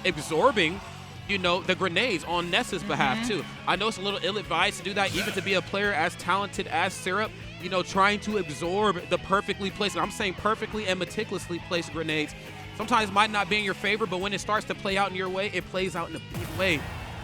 absorbing, you know, the grenades on Ness's behalf too. I know it's a little ill-advised to do that, even to be a player as talented as Syrup, you know, trying to absorb the perfectly placed, and I'm saying perfectly and meticulously placed grenades. Sometimes might not be in your favor, but when it starts to play out in your way, it plays out in a big way.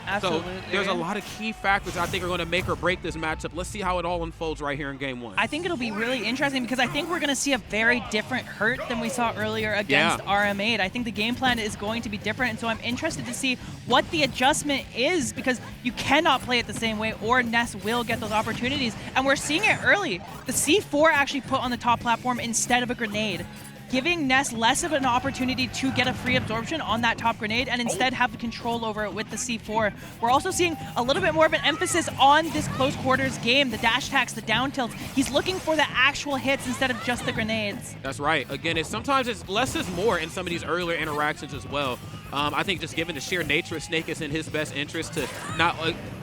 Absolutely. So there's a lot of key factors I think are going to make or break this matchup. Let's see how it all unfolds right here in game one. I think it'll be really interesting because I think we're going to see a very different Hurt than we saw earlier against RM8. I think the game plan is going to be different, and so I'm interested to see what the adjustment is, because you cannot play it the same way or Ness will get those opportunities. And we're seeing it early. The C4 actually put on the top platform instead of a grenade, giving Ness less of an opportunity to get a free absorption on that top grenade and instead have the control over it with the C4. We're also seeing a little bit more of an emphasis on this close quarters game, the dash attacks, the down tilts. He's looking for the actual hits instead of just the grenades. That's right. Again, sometimes it's less is more in some of these earlier interactions as well. I think just given the sheer nature of Snake, it's in his best interest to not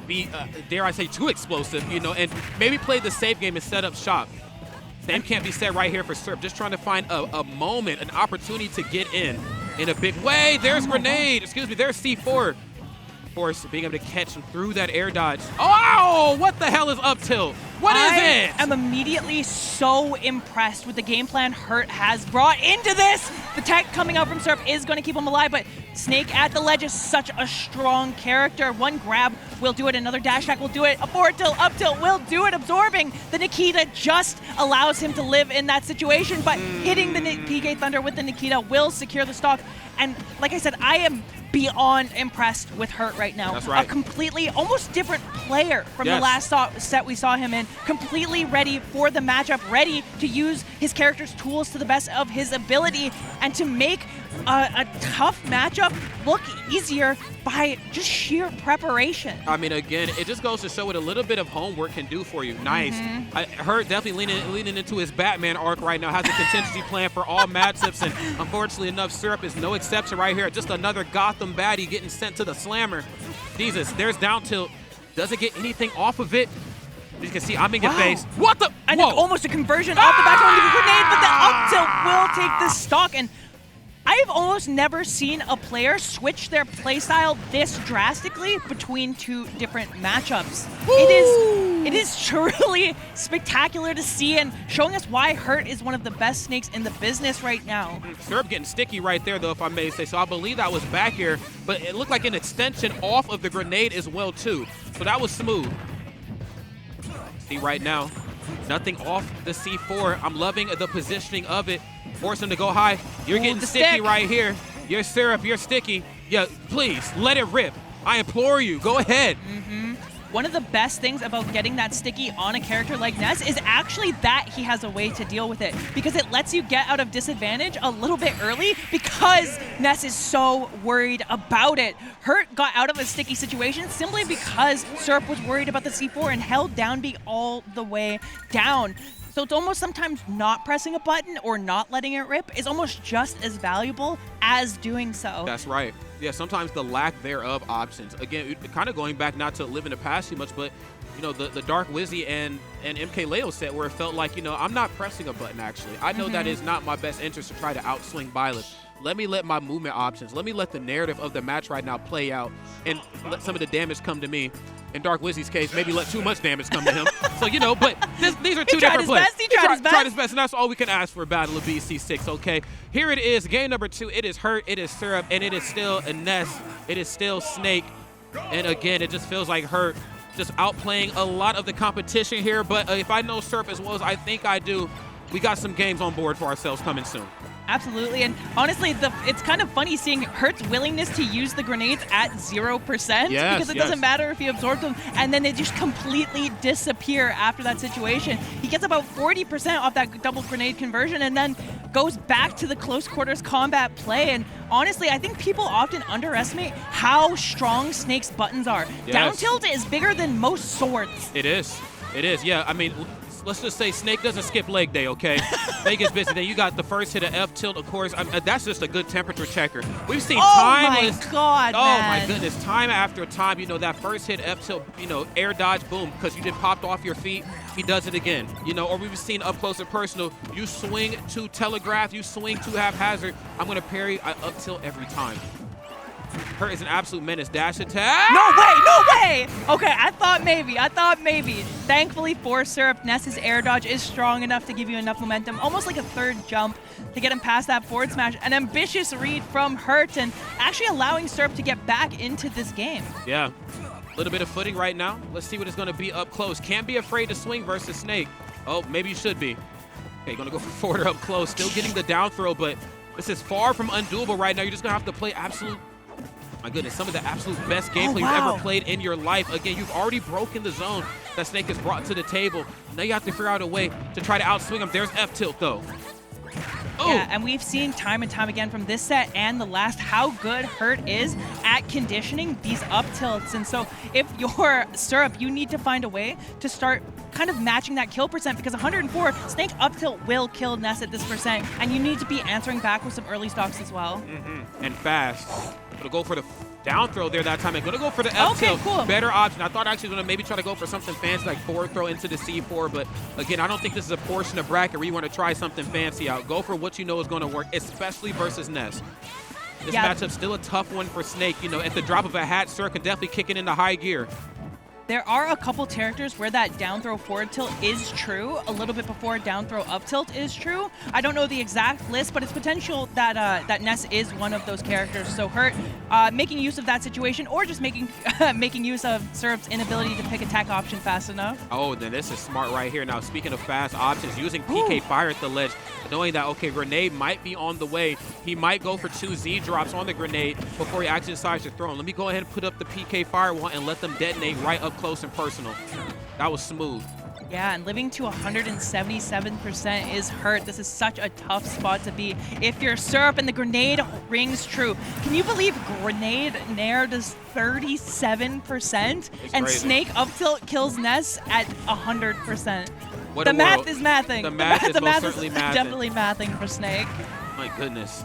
be, dare I say, too explosive, you know, and maybe play the safe game and set up shop. Same can't be said right here for Syrup. Just trying to find a moment, an opportunity to get in a big way. There's grenade. Excuse me. There's C4. Of course, being able to catch him through that air dodge. Oh, what the hell is up tilt? What is it? I am immediately so impressed with the game plan Hurt has brought into this. The tech coming out from Syrup is going to keep him alive, but Snake at the ledge is such a strong character. One grab will do it, another dash attack will do it, a forward tilt, up tilt will do it, absorbing. The Nikita just allows him to live in that situation, but hitting the PK Thunder with the Nikita will secure the stock. And like I said, I am beyond impressed with Hurt right now. That's right. A completely, almost different player from the last set we saw him in. Completely ready for the matchup, ready to use his character's tools to the best of his ability and to make a tough matchup look easier by just sheer preparation. I mean, again, it just goes to show what a little bit of homework can do for you. Nice. Hurt definitely leaning into his Batman arc right now, has a contingency plan for all matchups, and unfortunately enough, Syrup is no exception right here. Just another Gotham baddie getting sent to the slammer. Jesus, there's down tilt. Doesn't get anything off of it. You can see I'm in your face. What the? And almost a conversion off the back of the grenade, but the up tilt will take the stock. And I've almost never seen a player switch their playstyle this drastically between two different matchups. It is truly spectacular to see and showing us why Hurt is one of the best Snakes in the business right now. Syrup getting sticky right there, though, if I may say. So I believe that was back here, but it looked like an extension off of the grenade as well, too. So that was smooth. See right now, nothing off the C4. I'm loving the positioning of it. Force him to go high. You're getting sticky right here. You're Syrup, you're sticky. Yeah, please, let it rip. I implore you, go ahead. One of the best things about getting that sticky on a character like Ness is actually that he has a way to deal with it, because it lets you get out of disadvantage a little bit early because Ness is so worried about it. Hurt got out of a sticky situation simply because Syrup was worried about the C4 and held down B all the way down. So it's almost sometimes not pressing a button or not letting it rip is almost just as valuable as doing so. That's right. Yeah, sometimes the lack thereof options. Again, kind of going back not to live in the past too much, but you know, the Dark Wizzy and MK Leo set where it felt like, you know, I'm not pressing a button actually. I know that is not my best interest to try to outswing Byleth. Let me let my movement options, let me let the narrative of the match right now play out and let some of the damage come to me. In Dark Wizzy's case, maybe let too much damage come to him. So, you know, but these are two different plays. He tried his best, and that's all we can ask for a battle of BC6, okay? Here it is, game number 2. It is Hurt, it is Syrup, and it is still a Ness. It is still Snake. And again, it just feels like Hurt just outplaying a lot of the competition here. But if I know Syrup as well as I think I do, we got some games on board for ourselves coming soon. Absolutely, and honestly, it's kind of funny seeing Hurt's willingness to use the grenades at 0%, because it doesn't matter if he absorbs them, and then they just completely disappear after that situation. He gets about 40% off that double grenade conversion and then goes back to the close quarters combat play. And honestly, I think people often underestimate how strong Snake's buttons are. Down tilt is bigger than most swords. It is, yeah. I mean, let's just say Snake doesn't skip leg day, okay? Vegas busy. Then you got the first hit of F tilt, of course. That's just a good temperature checker. We've seen timeless. Oh my God, my goodness, time after time. You know, that first hit F tilt, you know, air dodge, boom, because you just popped off your feet. He does it again, you know. Or we've seen up close and personal. You swing to telegraph, you swing to haphazard. I'm gonna parry up tilt every time. Hurt is an absolute menace. Dash attack. No way, no way! Okay, I thought maybe. Thankfully for Syrup, Ness's air dodge is strong enough to give you enough momentum, almost like a third jump to get him past that forward smash. An ambitious read from Hurt and actually allowing Syrup to get back into this game. Yeah, a little bit of footing right now. Let's see what it's gonna be up close. Can't be afraid to swing versus Snake. Oh, maybe you should be. Okay, gonna go for forward up close. Still getting the down throw, but this is far from undoable right now. You're just gonna have to play absolute, my goodness, some of the absolute best gameplay you've ever played in your life. Again, you've already broken the zone that Snake has brought to the table. Now you have to figure out a way to try to outswing him. There's F tilt though. Yeah, and we've seen time and time again from this set and the last how good Hurt is at conditioning these up tilts. And so if you're Syrup, you need to find a way to start kind of matching that kill percent, because 104, Snake up tilt will kill Ness at this percent, and you need to be answering back with some early stocks as well. And fast. Gonna go for the down throw there that time. I'm gonna go for the F tilt. Cool. Better option. I thought actually gonna maybe try to go for something fancy like forward throw into the C4, but again, I don't think this is a portion of bracket where you want to try something fancy out. Go for what you know is gonna work, especially versus Ness. This matchup's still a tough one for Snake. You know, at the drop of a hat, Sir can definitely kick it into high gear. There are a couple characters where that down throw forward tilt is true, a little bit before down throw up tilt is true. I don't know the exact list, but it's potential that that Ness is one of those characters. So Hurt making use of that situation, or just making making use of Syrup's inability to pick attack option fast enough. Oh, then this is smart right here. Now, speaking of fast options, using PK Fire at the ledge, knowing that, okay, grenade might be on the way. He might go for 2 Z drops on the grenade before he actually decides to throw him. Let me go ahead and put up the PK Firewall and let them detonate right up close and personal. That was smooth. Yeah, and living to 177% is Hurt. This is such a tough spot to be if you're Syrup and the grenade rings true. Can you believe grenade Nair does 37% and crazy. Snake up tilt kills Ness at 100%? What the a math world. is mathing. The math is most is certainly mathing. definitely mathing for Snake. My goodness.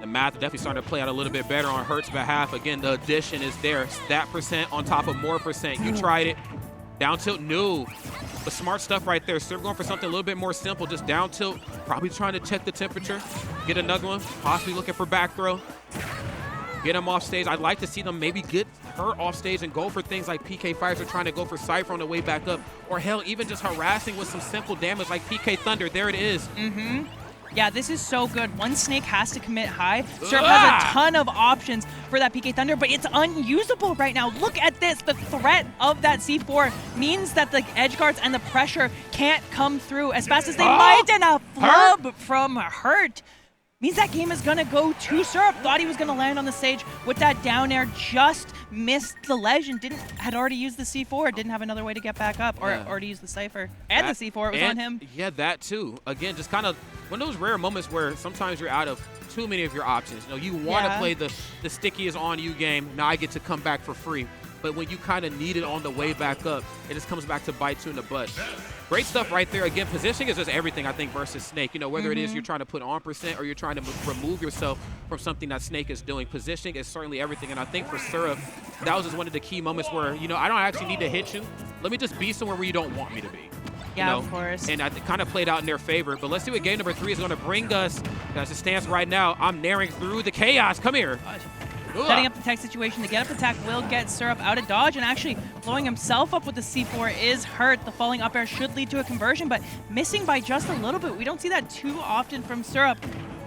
The math definitely starting to play out a little bit better on Hurt's behalf. Again, the addition is there. That percent on top of more percent. You tried it. Down tilt, no. But smart stuff right there. Syrup going for something a little bit more simple. Just down tilt. Probably trying to check the temperature. Get another one. Possibly looking for back throw. Get him off stage. I'd like to see them maybe get Hurt off stage and go for things like PK Fires or trying to go for Cypher on the way back up. Or hell, even just harassing with some simple damage like PK Thunder. There it is. Yeah, this is so good. One Snake has to commit high. Syrup has a ton of options for that PK Thunder, but it's unusable right now. Look at this. The threat of that C4 means that the edge guards and the pressure can't come through as fast as they might, and a flub from Hurt means that game is going to go to Syrup. Thought he was going to land on the stage with that down air, just missed the ledge and had already used the C4, didn't have another way to get back up, or already used the Cypher. And the C4, it was on him. Yeah, that too. Again, just kind of one of those rare moments where sometimes you're out of too many of your options. You know, you want to play the stickiest on you game. Now I get to come back for free. But when you kind of need it on the way back up, it just comes back to bite you in the butt. Great stuff right there. Again, positioning is just everything, I think, versus Snake. You know, whether it is you're trying to put on percent or you're trying to remove yourself from something that Snake is doing. Positioning is certainly everything. And I think for Syrup, that was just one of the key moments where, you know, I don't actually need to hit you. Let me just be somewhere where you don't want me to be. Yeah, know? of course. And I kind of played out in their favor. But let's see what game number 3 is going to bring us. As it stands right now, I'm naring through the chaos. Come here. Setting up the tech situation. The get up attack will get Syrup out of dodge, and actually blowing himself up with the C4 is Hurt. The falling up air should lead to a conversion, but missing by just a little bit. We don't see that too often from Syrup.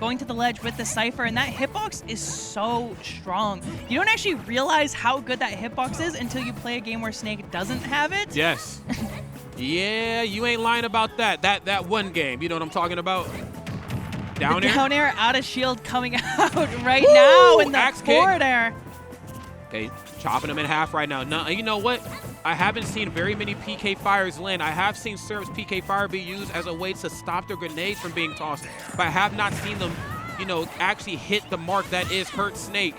Going to the ledge with the Cypher, and that hitbox is so strong. You don't actually realize how good that hitbox is until you play a game where Snake doesn't have it. Yes. Yeah, you ain't lying about that. That one game, you know what I'm talking about? Down air? Down air out of shield coming out right now in the forward air. Okay, chopping him in half right now. Now, you know what? I haven't seen very many PK Fires land. I have seen Syrup's PK Fire be used as a way to stop their grenades from being tossed, but I have not seen them, you know, actually hit the mark that is Hurt Snake.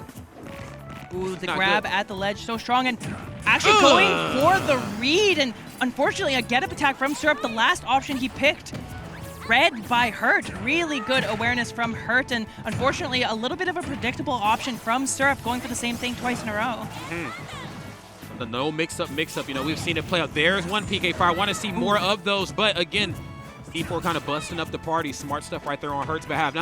Ooh, the grab at the ledge, so strong, and actually going for the read, and unfortunately a get-up attack from Syrup, the last option he picked. Read by Hurt. Really good awareness from Hurt, and unfortunately a little bit of a predictable option from Syrup, going for the same thing twice in a row. The no mix-up. You know, we've seen it play out. There's one PK Fire. I want to see more of those, but again, C4 kind of busting up the party. Smart stuff right there on Hurt's behalf.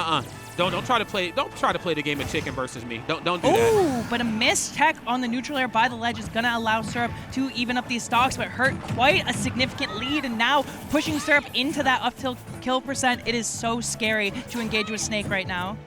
Don't try to play the game of chicken versus me. Don't do that. Oh, but a missed tech on the neutral air by the ledge is gonna allow Syrup to even up these stocks, but hurt quite a significant lead, and now pushing Syrup into that up tilt kill percent. It is so scary to engage with Snake right now.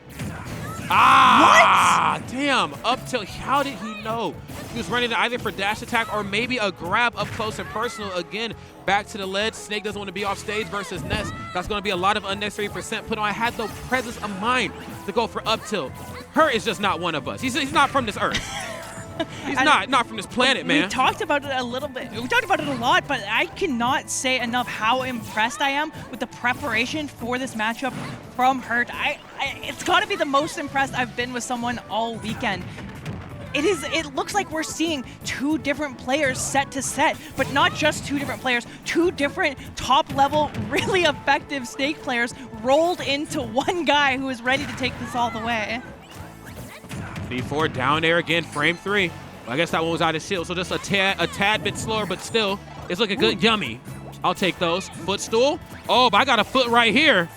What? Damn, up tilt. How did he know? He was running either for dash attack or maybe a grab up close and personal. Again, back to the ledge. Snake doesn't want to be off stage versus Ness. That's going to be a lot of unnecessary percent put on. I had no presence of mind to go for up tilt. Hurt is just not one of us. He's not from this earth. He's not from this planet, man. We talked about it a little bit. We talked about it a lot, but I cannot say enough how impressed I am with the preparation for this matchup from Hurt. It's got to be the most impressed I've been with someone all weekend. It looks like we're seeing two different players set to set, but not just two different players, two different top-level, really effective Snake players rolled into one guy who is ready to take this all the way. B4 down there again, frame 3. Well, I guess that one was out of shield, so just a tad bit slower, but still, it's looking good. Yummy. I'll take those. Footstool. Oh, but I got a foot right here.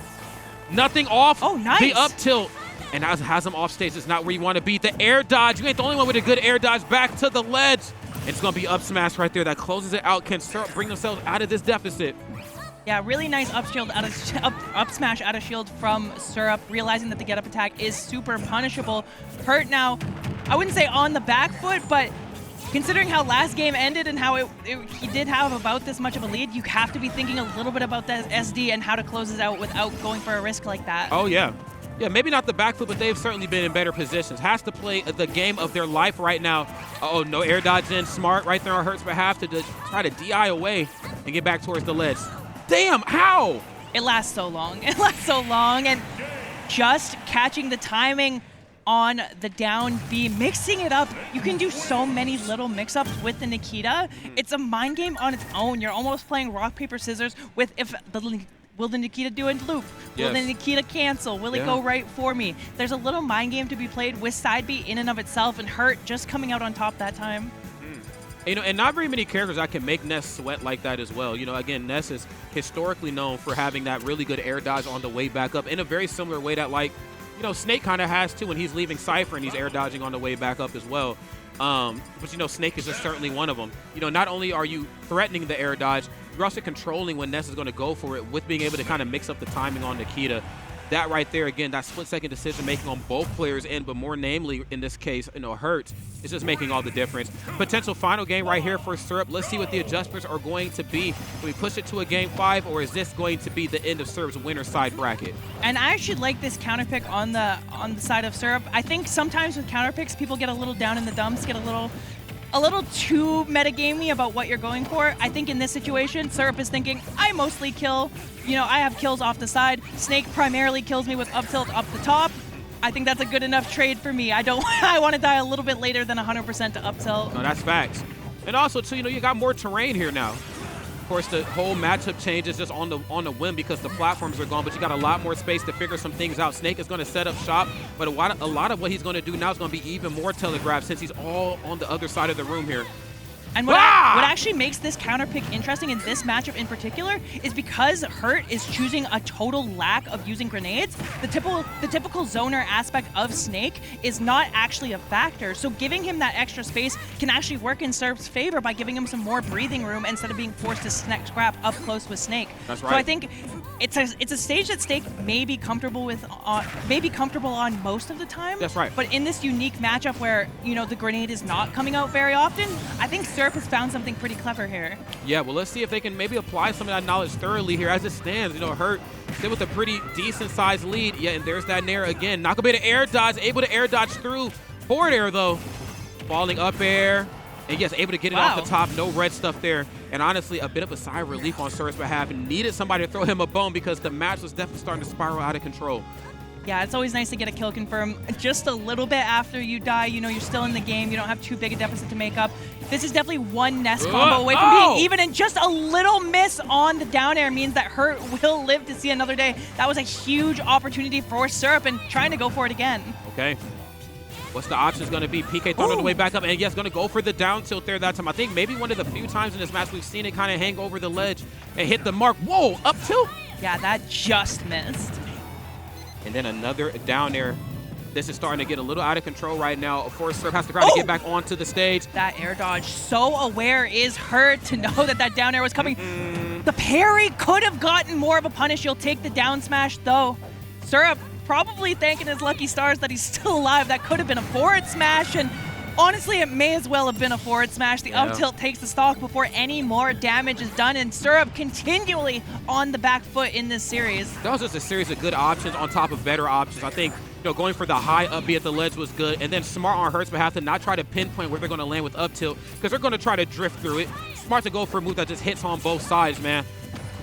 Nothing off the up tilt. And has him off stage. It's not where you want to be. The air dodge. You ain't the only one with a good air dodge. Back to the ledge. It's going to be up smash right there. That closes it out. Can Syrup bring themselves out of this deficit? Yeah, really nice up smash out of shield from Syrup, realizing that the get up attack is super punishable. Hurt now, I wouldn't say on the back foot, but considering how last game ended and how he did have about this much of a lead, you have to be thinking a little bit about that SD and how to close this out without going for a risk like that. Oh, yeah. Yeah, maybe not the back foot, but they've certainly been in better positions. Has to play the game of their life right now. Uh-oh, no air dodge in. Smart right there on Hurt's behalf to try to DI away and get back towards the ledge. Damn, how? It lasts so long. It lasts so long, and just catching the timing on the down B, mixing it up. You can do so many little mix-ups with the Nikita. It's a mind game on its own. You're almost playing rock, paper, scissors with will the Nikita do a loop? Will the Nikita cancel? Will it go right for me? There's a little mind game to be played with side B in and of itself, and Hurt just coming out on top that time. You know, and not very many characters I can make Ness sweat like that as well. You know, again, Ness is historically known for having that really good air dodge on the way back up in a very similar way that, like, you know, Snake kind of has too when he's leaving Cypher and he's air dodging on the way back up as well. But, you know, Snake is just certainly one of them. You know, not only are you threatening the air dodge, you're also controlling when Ness is going to go for it with being able to kind of mix up the timing on Nikita. That right there, again, that split-second decision-making on both players' end, but more namely, in this case, you know, Hurt, is just making all the difference. Potential final game right here for Syrup. Let's see what the adjustments are going to be. Do we push it to a Game 5, or is this going to be the end of Syrup's winner side bracket? And I actually like this counter pick on the side of Syrup. I think sometimes with counter picks, people get a little down in the dumps, get a little too metagamey about what you're going for. I think in this situation, Syrup is thinking, I mostly kill, you know, I have kills off the side. Snake primarily kills me with up tilt up the top. I think that's a good enough trade for me. I want to die a little bit later than 100% to up tilt. No, that's facts. And also, too, you know, you got more terrain here now. Of course, the whole matchup changes just on the whim because the platforms are gone, but you got a lot more space to figure some things out. Snake is going to set up shop, but a lot of what he's going to do now is going to be even more telegraphed since he's all on the other side of the room here. And what actually makes this counter pick interesting in this matchup in particular is because Hurt is choosing a total lack of using grenades, the typical zoner aspect of Snake is not actually a factor. So giving him that extra space can actually work in Syrup's favor by giving him some more breathing room instead of being forced to scrap up close with Snake. That's right. So I think it's a stage that Snake may be comfortable with, on most of the time. That's right. But in this unique matchup where, you know, the grenade is not coming out very often, I think Syrup has found something pretty clever here. Yeah, well, let's see if they can maybe apply some of that knowledge thoroughly here as it stands. You know, Hurt still with a pretty decent-sized lead. Yeah, and there's that Nair again. Not gonna be able to air dodge, able to air dodge through. Forward air, though. Falling up air. And yes, able to get it off the top. No red stuff there. And honestly, a bit of a sigh of relief on Syrup's behalf. And needed somebody to throw him a bone because the match was definitely starting to spiral out of control. Yeah, it's always nice to get a kill confirm just a little bit after you die. You know, you're still in the game. You don't have too big a deficit to make up. This is definitely one Ness combo away from being even, and just a little miss on the down air means that Hurt will live to see another day. That was a huge opportunity for Syrup and trying to go for it again. Okay. What's the options going to be? PK thrown on the way back up, and yes, going to go for the down tilt there that time. I think maybe one of the few times in this match we've seen it kind of hang over the ledge and hit the mark. Whoa, up tilt? Yeah, that just missed. And then another down air. This is starting to get a little out of control right now. Of course, Syrup has to try to get back onto the stage. That air dodge, so aware is Hurt to know that that down air was coming. The parry could have gotten more of a punish. You'll take the down smash, though. Syrup probably thanking his lucky stars that he's still alive. That could have been a forward smash, and honestly, it may as well have been a forward smash. The up tilt takes the stock before any more damage is done, and Syrup continually on the back foot in this series. That was just a series of good options on top of better options. I think going for the high up B at the ledge was good, and then smart on Hurt's behalf to not try to pinpoint where they're going to land with up tilt, because they're going to try to drift through it. Smart to go for a move that just hits on both sides, man.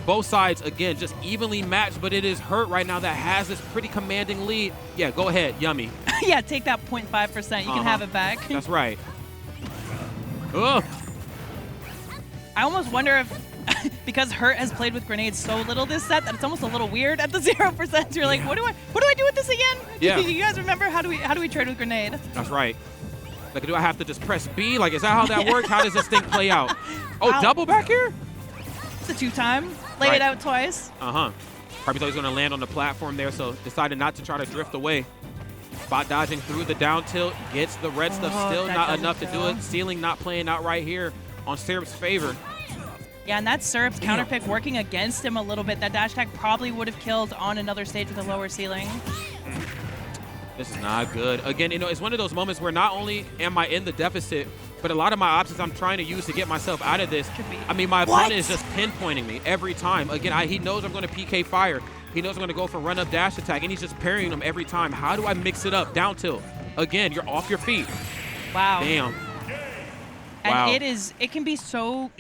Both sides, again, just evenly matched, but it is Hurt right now that has this pretty commanding lead. Yeah, go ahead, Yummy. Yeah, take that 0.5%. You can have it back. That's right. Ugh. I almost wonder if, because Hurt has played with grenades so little this set, that it's almost a little weird at the 0%. You're like, what do I do with this again? Yeah. Do you guys remember how do we trade with grenade? That's right. Like, do I have to just press B? Like, is that how that works? How does this thing play out? Oh, double back here? It's a 2-time. Lay it out twice. Probably thought he was going to land on the platform there, so decided not to try to drift away. Spot dodging through the down tilt, gets the red stuff, still not enough to do it. Ceiling not playing out right here on Syrup's favor. Yeah, and that's Syrup's counter pick working against him a little bit. That dash attack probably would have killed on another stage with a lower ceiling. This is not good. Again, it's one of those moments where not only am I in the deficit, but a lot of my options I'm trying to use to get myself out of this. I mean, my opponent is just pinpointing me every time. Again, he knows I'm going to PK fire. He knows I'm going to go for run-up dash attack, and he's just parrying them every time. How do I mix it up? Down tilt. Again, you're off your feet. Wow. Damn. And wow. it can be so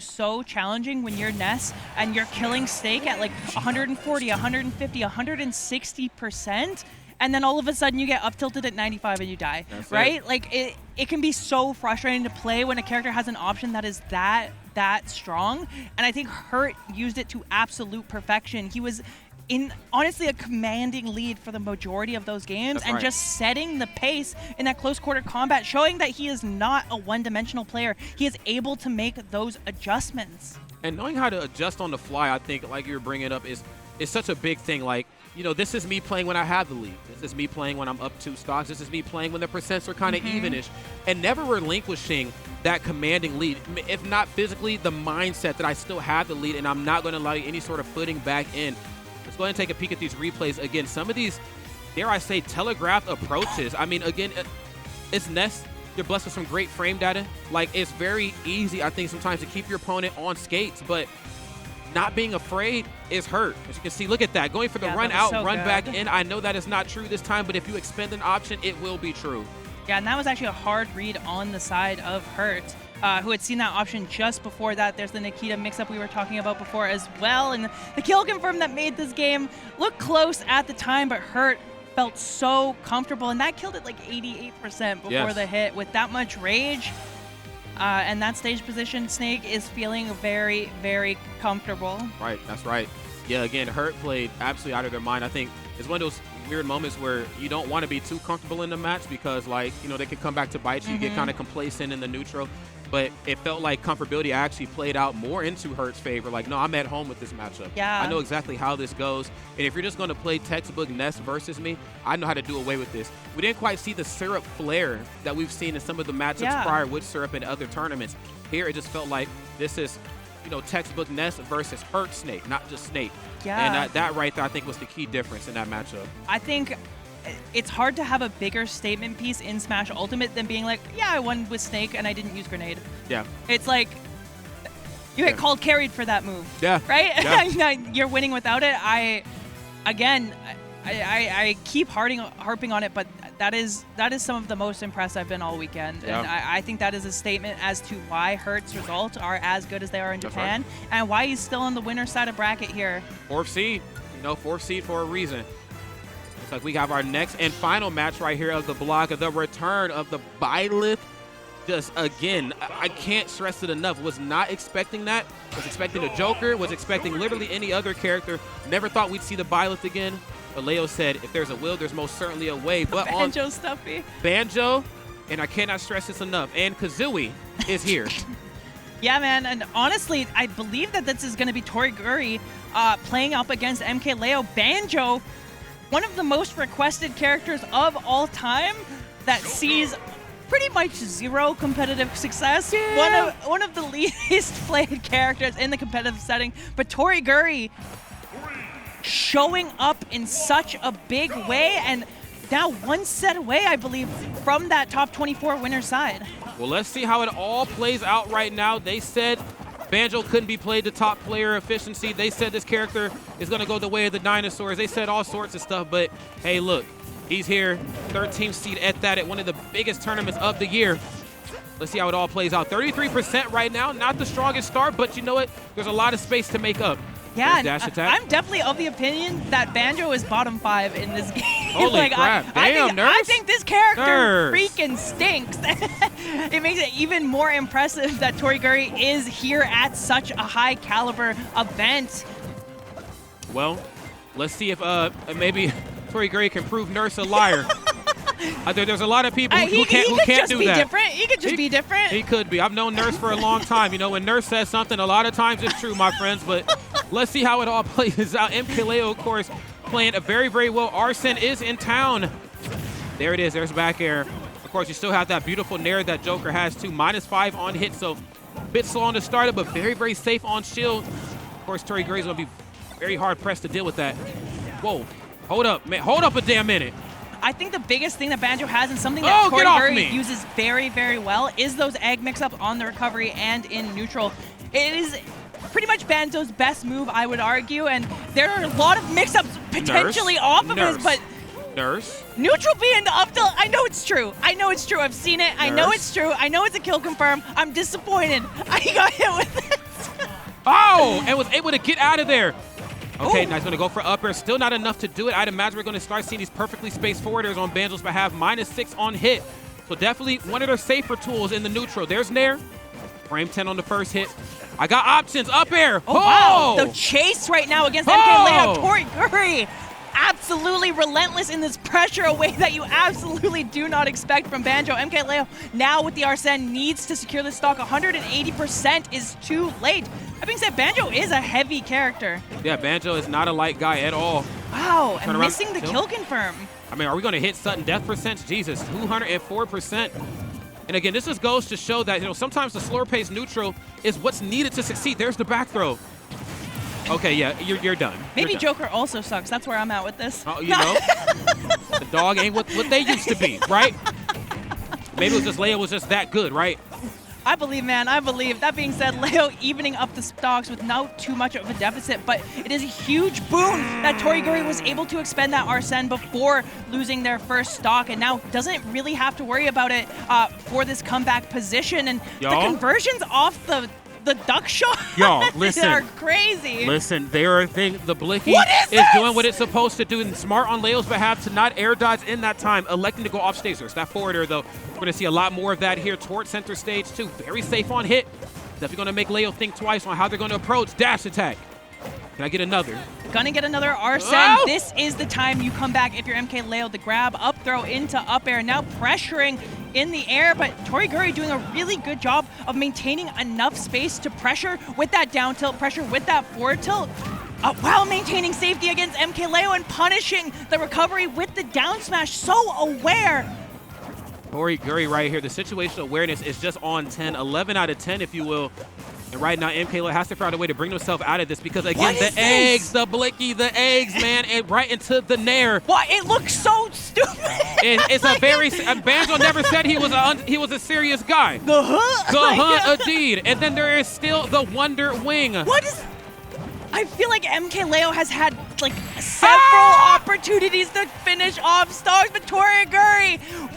challenging when you're Ness and you're killing Snake at like 140, 150, 160%. And then all of a sudden you get up tilted at 95 and you die, right? Like it can be so frustrating to play when a character has an option that is that strong. And I think Hurt used it to absolute perfection. He was in honestly a commanding lead for the majority of those games and just setting the pace in that close quarter combat, showing that he is not a one-dimensional player. He is able to make those adjustments. And knowing how to adjust on the fly, I think, like you're bringing up, is such a big thing. Like, this is me playing when I have the lead. This is me playing when I'm up 2 stocks. This is me playing when the percents are kind of evenish, and never relinquishing that commanding lead. If not physically, the mindset that I still have the lead and I'm not going to allow you any sort of footing back in. Let's go ahead and take a peek at these replays. Again, some of these, dare I say, telegraphed approaches. I mean, again, it's Ness. You're blessed with some great frame data. Like, it's very easy, I think, sometimes to keep your opponent on skates, but not being afraid is Hurt. As you can see, look at that. Going for the run out, run back in. I know that is not true this time, but if you expend an option, it will be true. Yeah, and that was actually a hard read on the side of Hurt, who had seen that option just before that. There's the Nikita mix-up we were talking about before as well, and the kill confirm that made this game look close at the time, but Hurt felt so comfortable, and that killed it like 88% before the hit. With that much rage and that stage position, Snake is feeling very, very comfortable. Right, that's right. Yeah, again, Hurt played absolutely out of their mind. I think it's one of those weird moments where you don't want to be too comfortable in the match because, like, they could come back to bite you. You get kind of complacent in the neutral. But it felt like comfortability actually played out more into Hurt's favor. Like, no, I'm at home with this matchup. Yeah. I know exactly how this goes. And if you're just going to play textbook Ness versus me, I know how to do away with this. We didn't quite see the Syrup flair that we've seen in some of the matchups prior with Syrup in other tournaments. Here, it just felt like this is, textbook Ness versus Hurt Snake, not just Snake. Yeah. And that right there, I think, was the key difference in that matchup. I think it's hard to have a bigger statement piece in Smash Ultimate than being like, yeah, I won with Snake and I didn't use Grenade. Yeah. It's like, you get called carried for that move. Yeah. Right? Yeah. You're winning without it. I keep harping on it, but that is some of the most impressed I've been all weekend. Yeah. And I think that is a statement as to why Hurt's results are as good as they are in Japan and why he's still on the winner's side of bracket here. 4th seed. 4th seed for a reason. Looks like we have our next and final match right here of the block, the return of the Byleth. Just, again, I can't stress it enough. Was not expecting that. Was expecting a Joker. Was expecting literally any other character. Never thought we'd see the Byleth again. But Leo said, if there's a will, there's most certainly a way. But Banjo Stuffy. Banjo, and I cannot stress this enough, and Kazooie is here. Yeah, man, and honestly, I believe that this is going to be Toriguri playing up against MK Leo. Banjo one of the most requested characters of all time that sees pretty much zero competitive success. Yeah. One of the least played characters in the competitive setting, but Toriguri showing up in such a big way, and now one set away, I believe, from that top 24 winner side. Well, let's see how it all plays out right now. They said Banjo couldn't be played to top player efficiency. They said this character is going to go the way of the dinosaurs. They said all sorts of stuff, but hey, look, he's here, 13th seed at that, at one of the biggest tournaments of the year. Let's see how it all plays out. 33% right now, not the strongest start, but you know what? There's a lot of space to make up. Yeah, dash attack. I'm definitely of the opinion that Banjo is bottom 5 in this game. Holy crap. Damn, I think this character Nurse. freaking stinks. It makes it even more impressive that Toriguri is here at such a high caliber event. Well, let's see if maybe Toriguri can prove Nurse a liar. There's a lot of people who can't do that. He could just be different. He could be. I've known Nurse for a long time. You know, when Nurse says something, a lot of times it's true, my friends. But let's see how it all plays out. MKLeo, of course, playing very, very well. Arsene is in town. There it is. There's back air. Of course, you still have that beautiful nair that Joker has, too. -5 on hit, so a bit slow on the startup, but very, very safe on shield. Of course, Toriguri's going to be very hard-pressed to deal with that. Whoa. Hold up, man. Hold up a damn minute. I think the biggest thing that Banjo has, and something that Toriguri uses very, very well, is those egg mix-ups on the recovery and in neutral. It is pretty much Banjo's best move, I would argue, and there are a lot of mix-ups potentially off of his, but Nurse. neutral being up till, I know it's true. I know it's true. I've seen it. I know it's true. I know it's a kill confirm. I'm disappointed. I got hit with it. Oh, and was able to get out of there. Okay, now he's going to go for up air. Still not enough to do it. I'd imagine we're going to start seeing these perfectly spaced forwarders on Banjo's behalf. -6 on hit. So definitely one of their safer tools in the neutral. There's Nair. Frame 10 on the first hit. I got options. Up air. Oh, wow. The chase right now against MKLeo. Toriguri absolutely relentless in this pressure, a way that you absolutely do not expect from Banjo. MKLeo now with the Arsene needs to secure the stock. 180% is too late. That being said, Banjo is a heavy character. Yeah, Banjo is not a light guy at all. Wow, and missing the kill confirm. I mean, are we going to hit sudden death percent? Jesus, 204%. And again, this just goes to show that, you know, sometimes the slower pace neutral is what's needed to succeed. There's the back throw. Okay, yeah, you're done. Maybe you're done. Joker also sucks. That's where I'm at with this. Oh, you know, the dog ain't what they used to be, right? Maybe it was just Leo was just that good, right? I believe, man. I believe. That being said, Leo evening up the stocks with not too much of a deficit, but it is a huge boon that Toriguri was able to expend that Arsene before losing their first stock, and now doesn't really have to worry about it for this comeback position. And the conversions off the duck shot listen, are crazy. Listen, the Blicky is doing what it's supposed to do, and smart on Leo's behalf to not air dodge in that time, electing to go off stage. There's that forwarder, though. We're going to see a lot more of that here towards center stage, too. Very safe on hit. Definitely going to make Leo think twice on how they're going to approach. Dash attack. Can I get another? Gonna get another Arsene. Oh! This is the time you come back if you're MKLeo. The grab, up throw into up air. Now pressuring in the air, but Toriguri doing a really good job of maintaining enough space to pressure with that down tilt, pressure with that forward tilt, while maintaining safety against MKLeo and punishing the recovery with the down smash. So aware. Toriguri right here. The situational awareness is just on 10, 11 out of 10, if you will. And right now, MKLeo has to find a way to bring himself out of this because, again, the eggs, the Blicky, the eggs, man, and right into the Nair. What? It looks so stupid. It's a very Banjo never said he was a serious guy. The huh? Indeed. And then there is still the Wonder Wing. What is? I feel like MKLeo has had like several opportunities to finish off stocks, but Toriguri